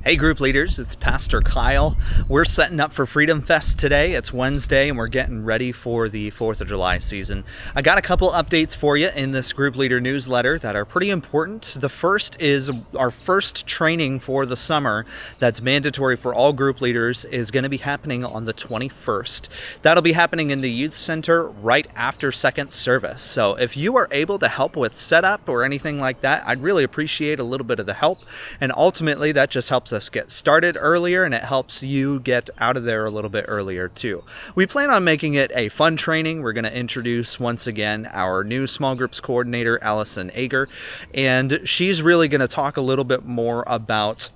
Hey group leaders, it's Pastor Kyle. We're setting up for Freedom Fest today. It's Wednesday and we're getting ready for the 4th of July season. I got a couple updates for you in this group leader newsletter that are pretty important. The first is our first training for the summer that's mandatory for all group leaders is going to be happening on the 21st. That'll be happening in the youth center right after second service. So if you are able to help with setup or anything like that, I'd really appreciate a little bit of the help. And ultimately that just helps us get started earlier and it helps you get out of there a little bit earlier too. We plan on making it a fun training. We're going to introduce once again our new small groups coordinator, Allison Ager, and she's really going to talk a little bit more about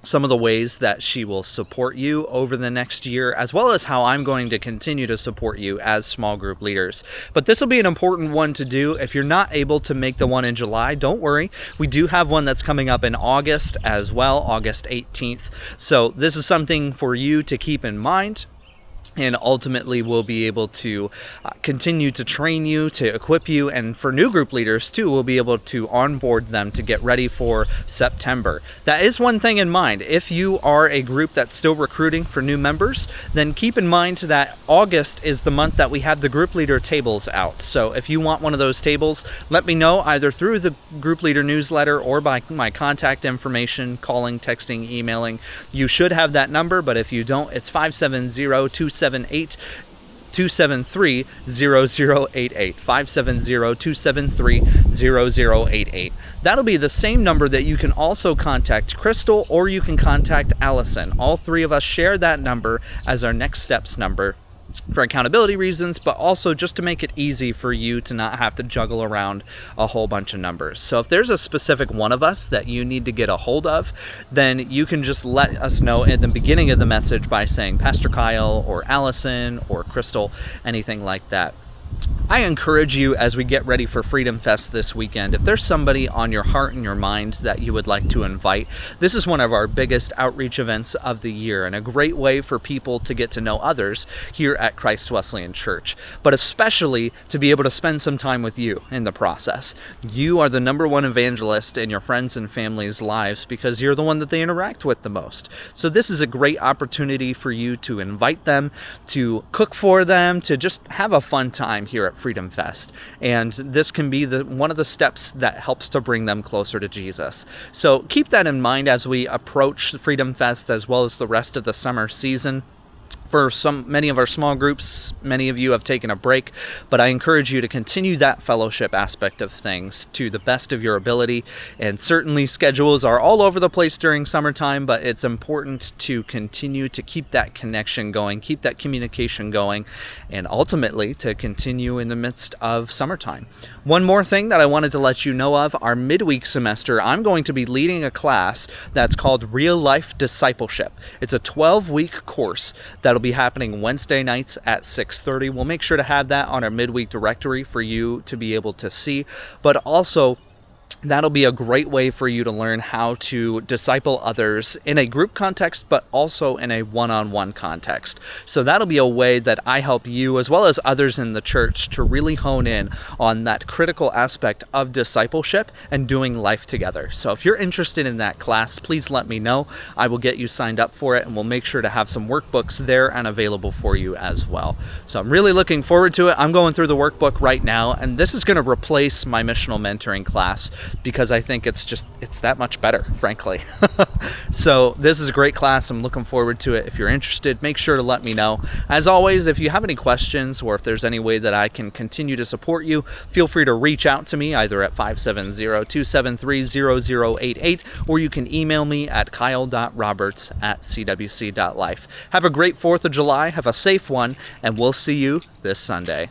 some of the ways that she will support you over the next year, as well as how I'm going to continue to support you as small group leaders. But this will be an important one to do. If you're not able to make the one in July, don't worry. We do have one that's coming up in August as well, August 18th. So this is something for you to keep in mind. And ultimately, we'll be able to continue to train you, to equip you, and for new group leaders too, we'll be able to onboard them to get ready for September. That is one thing in mind. If you are a group that's still recruiting for new members, then keep in mind that August is the month that we have the group leader tables out. So if you want one of those tables, let me know either through the group leader newsletter or by my contact information, calling, texting, emailing. You should have that number, but if you don't, it's 570-278-273-0088, 570-273-0088. That'll be the same number that you can also contact Crystal or you can contact Allison. All three of us share that number as our next steps number for accountability reasons, but also just to make it easy for you to not have to juggle around a whole bunch of numbers. So if there's a specific one of us that you need to get a hold of, then you can just let us know at the beginning of the message by saying Pastor Kyle or Allison or Crystal, anything like that. I encourage you as we get ready for Freedom Fest this weekend, if there's somebody on your heart and your mind that you would like to invite, this is one of our biggest outreach events of the year and a great way for people to get to know others here at Christ Wesleyan Church, but especially to be able to spend some time with you in the process. You are the number one evangelist in your friends and family's lives because you're the one that they interact with the most. So this is a great opportunity for you to invite them, to cook for them, to just have a fun time here at Freedom Fest. And this can be one of the steps that helps to bring them closer to Jesus. So keep that in mind as we approach Freedom Fest as well as the rest of the summer season. For many of our small groups, many of you have taken a break, but I encourage you to continue that fellowship aspect of things to the best of your ability. And certainly schedules are all over the place during summertime, but it's important to continue to keep that connection going, keep that communication going, and ultimately to continue in the midst of summertime. One more thing that I wanted to let you know of, our midweek semester, I'm going to be leading a class that's called Real Life Discipleship. It's a 12-week course that'll be happening Wednesday nights at 6:30. We'll make sure to have that on our midweek directory for you to be able to see, but also that'll be a great way for you to learn how to disciple others in a group context, but also in a one-on-one context. So that'll be a way that I help you as well as others in the church to really hone in on that critical aspect of discipleship and doing life together. So if you're interested in that class, please let me know. I will get you signed up for it and we'll make sure to have some workbooks there and available for you as well. So I'm really looking forward to it. I'm going through the workbook right now, and this is going to replace my missional mentoring class, because I think it's that much better, frankly. So this is a great class. I'm looking forward to it. If you're interested, make sure to let me know. As always, if you have any questions or if there's any way that I can continue to support you, feel free to reach out to me either at 570-273-0088 or you can email me at kyle.roberts@cwc.life. Have a great 4th of July. Have a safe one, and we'll see you this Sunday.